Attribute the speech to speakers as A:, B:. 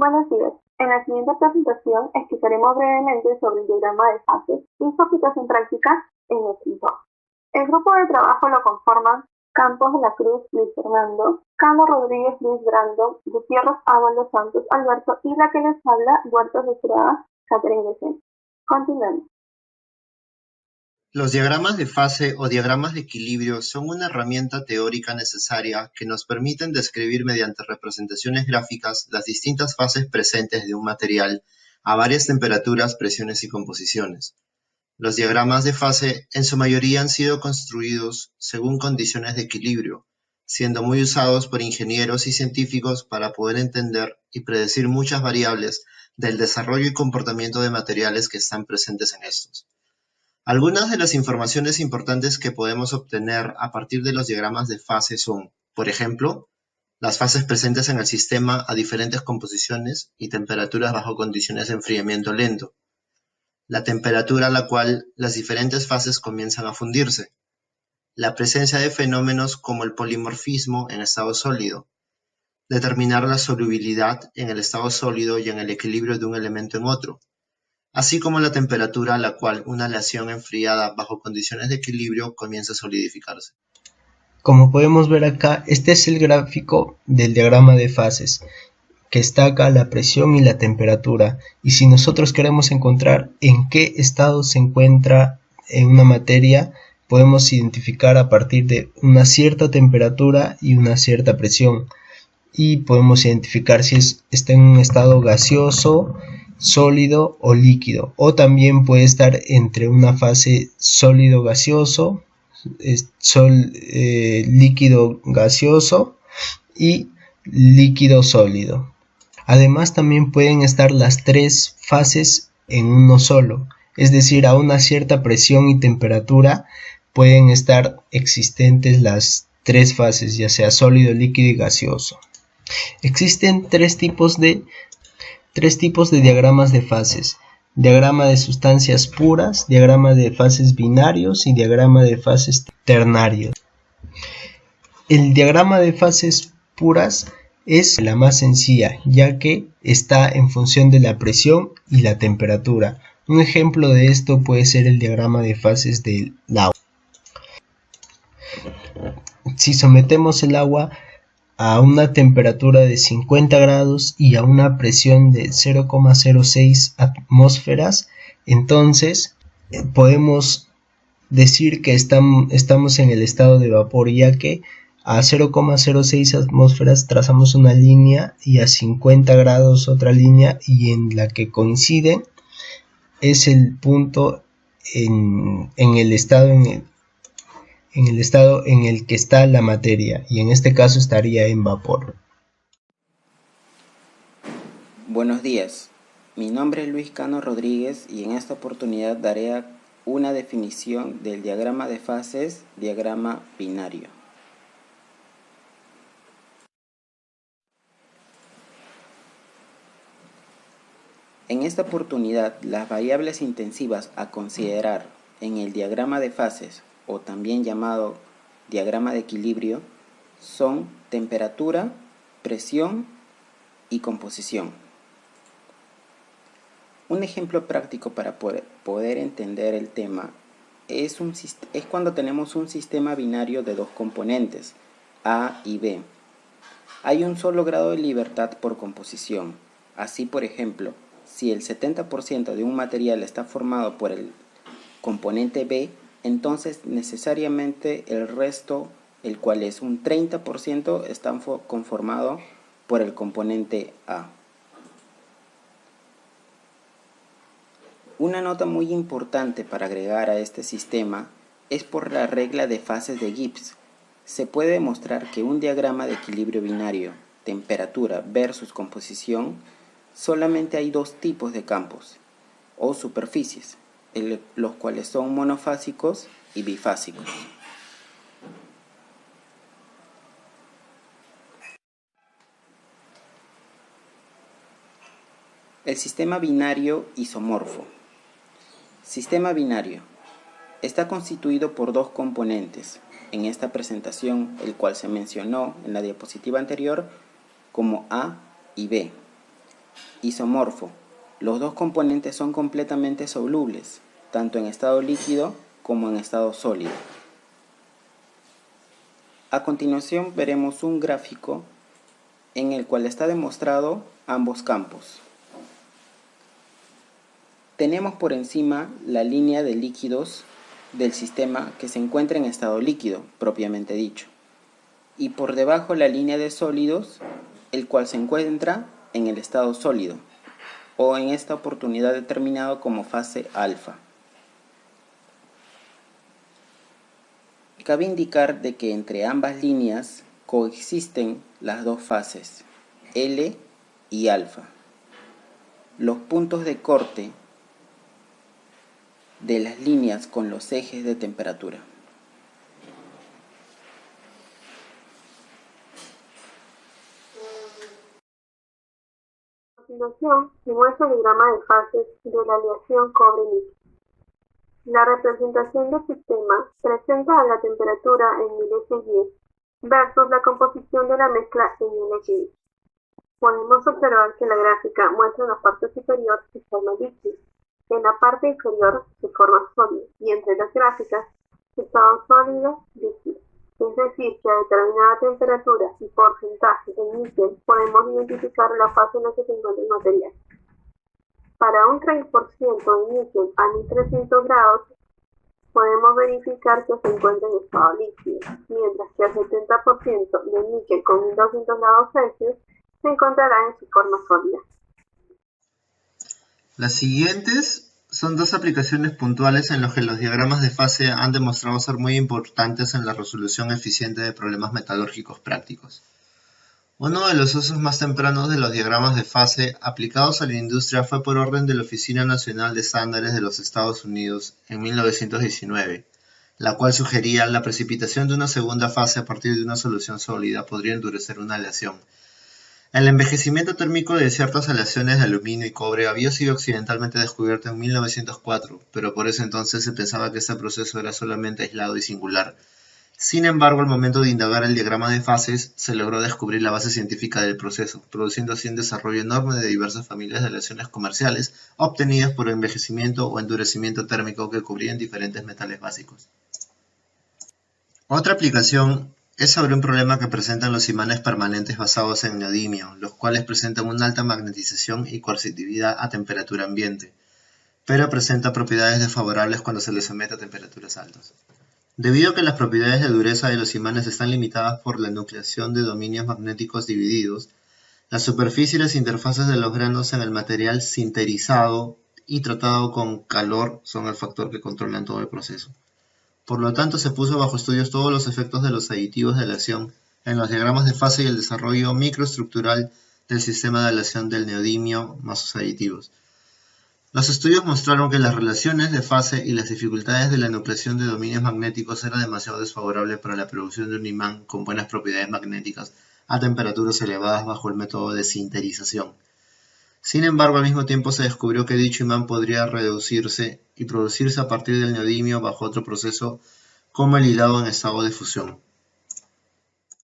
A: Buenos días. En la siguiente presentación explicaremos brevemente sobre el diagrama de fases y su aplicación práctica en equipo. El grupo de trabajo lo conforman Campos de la Cruz, Luis Fernando, Carlos Rodríguez, Luis Brando, Gutiérrez Ábalos Santos, Alberto y la que les habla, Huertas de Estrada, Catherine Vicente. Continuemos.
B: Los diagramas de fase o diagramas de equilibrio son una herramienta teórica necesaria que nos permiten describir mediante representaciones gráficas las distintas fases presentes de un material a varias temperaturas, presiones y composiciones. Los diagramas de fase en su mayoría han sido construidos según condiciones de equilibrio, siendo muy usados por ingenieros y científicos para poder entender y predecir muchas variables del desarrollo y comportamiento de materiales que están presentes en estos. Algunas de las informaciones importantes que podemos obtener a partir de los diagramas de fase son, por ejemplo, las fases presentes en el sistema a diferentes composiciones y temperaturas bajo condiciones de enfriamiento lento, la temperatura a la cual las diferentes fases comienzan a fundirse, la presencia de fenómenos como el polimorfismo en estado sólido, determinar la solubilidad en el estado sólido y en el equilibrio de un elemento en otro, así como la temperatura a la cual una aleación enfriada bajo condiciones de equilibrio comienza a solidificarse.
C: Como podemos ver acá, este es el gráfico del diagrama de fases, que está acá la presión y la temperatura, y si nosotros queremos encontrar en qué estado se encuentra en una materia, podemos identificar a partir de una cierta temperatura y una cierta presión, y podemos identificar si está en un estado gaseoso, sólido o líquido, o también puede estar entre una fase sólido gaseoso, líquido gaseoso y líquido sólido. Además también pueden estar las tres fases en uno solo, es decir, a una cierta presión y temperatura pueden estar existentes las tres fases, ya sea sólido, líquido y gaseoso. Existen tres tipos de diagramas de fases: diagrama de sustancias puras, diagrama de fases binarios y diagrama de fases ternarios. El diagrama de fases puras es la más sencilla, ya que está en función de la presión y la temperatura. Un ejemplo de esto puede ser el diagrama de fases del agua. Si sometemos el agua a una temperatura de 50 grados y a una presión de 0,06 atmósferas, entonces podemos decir que estamos en el estado de vapor, ya que a 0,06 atmósferas trazamos una línea y a 50 grados otra línea, y en la que coinciden es el punto en el estado en el que está la materia, y en este caso estaría en vapor.
D: Buenos días, mi nombre es Luis Cano Rodríguez y en esta oportunidad daré una definición del diagrama de fases, diagrama binario. En esta oportunidad, las variables intensivas a considerar en el diagrama de fases, o también llamado diagrama de equilibrio, son temperatura, presión y composición. Un ejemplo práctico para poder entender el tema es cuando tenemos un sistema binario de dos componentes, A y B. Hay un solo grado de libertad por composición. Así, por ejemplo, si el 70% de un material está formado por el componente B, entonces necesariamente el resto, el cual es un 30%, está conformado por el componente A. Una nota muy importante para agregar a este sistema es por la regla de fases de Gibbs. Se puede demostrar que un diagrama de equilibrio binario, temperatura versus composición, solamente hay dos tipos de campos o superficies, los cuales son monofásicos y bifásicos. El sistema binario isomorfo. Sistema binario está constituido por dos componentes, en esta presentación el cual se mencionó en la diapositiva anterior como A y B. isomorfo. Los dos componentes son completamente solubles, tanto en estado líquido como en estado sólido. A continuación veremos un gráfico en el cual está demostrado ambos campos. Tenemos por encima la línea de líquidos del sistema que se encuentra en estado líquido, propiamente dicho, y por debajo la línea de sólidos, el cual se encuentra en el estado sólido, o en esta oportunidad determinado como fase alfa. Cabe indicar de que entre ambas líneas coexisten las dos fases, L y alfa. Los puntos de corte de las líneas con los ejes de temperatura.
A: A continuación, se muestra el diagrama de fases de la aleación cobre-níquel. La representación del sistema presenta la temperatura en 1000 versus la composición de la mezcla en 1000. Podemos observar que la gráfica muestra en la parte superior se forma líquido, en la parte inferior se forma sólido, y entre las gráficas estado sólido, líquido. Es decir, que a determinada temperatura y porcentaje de níquel podemos identificar la fase en la que se encuentra el material. Para un 30% de níquel a 1300 grados, podemos verificar que se encuentra en estado líquido, mientras que al 70% de níquel con 1200 grados Celsius se encontrará en su forma sólida.
B: Las siguientes son dos aplicaciones puntuales en las que los diagramas de fase han demostrado ser muy importantes en la resolución eficiente de problemas metalúrgicos prácticos. Uno de los usos más tempranos de los diagramas de fase aplicados a la industria fue por orden de la Oficina Nacional de Estándares de los Estados Unidos en 1919, la cual sugería la precipitación de una segunda fase a partir de una solución sólida podría endurecer una aleación. El envejecimiento térmico de ciertas aleaciones de aluminio y cobre había sido accidentalmente descubierto en 1904, pero por ese entonces se pensaba que este proceso era solamente aislado y singular. Sin embargo, al momento de indagar el diagrama de fases, se logró descubrir la base científica del proceso, produciendo así un desarrollo enorme de diversas familias de aleaciones comerciales obtenidas por envejecimiento o endurecimiento térmico que cubrían diferentes metales básicos. Otra aplicación es sobre un problema que presentan los imanes permanentes basados en neodimio, los cuales presentan una alta magnetización y coercitividad a temperatura ambiente, pero presentan propiedades desfavorables cuando se les somete a temperaturas altas. Debido a que las propiedades de dureza de los imanes están limitadas por la nucleación de dominios magnéticos divididos, la superficie y las interfaces de los granos en el material sinterizado y tratado con calor son el factor que controlan todo el proceso. Por lo tanto, se puso bajo estudios todos los efectos de los aditivos de aleación en los diagramas de fase y el desarrollo microestructural del sistema de aleación del neodimio más sus aditivos. Los estudios mostraron que las relaciones de fase y las dificultades de la nucleación de dominios magnéticos eran demasiado desfavorables para la producción de un imán con buenas propiedades magnéticas a temperaturas elevadas bajo el método de sinterización. Sin embargo, al mismo tiempo se descubrió que dicho imán podría reducirse y producirse a partir del neodimio bajo otro proceso como el hilado en estado de fusión.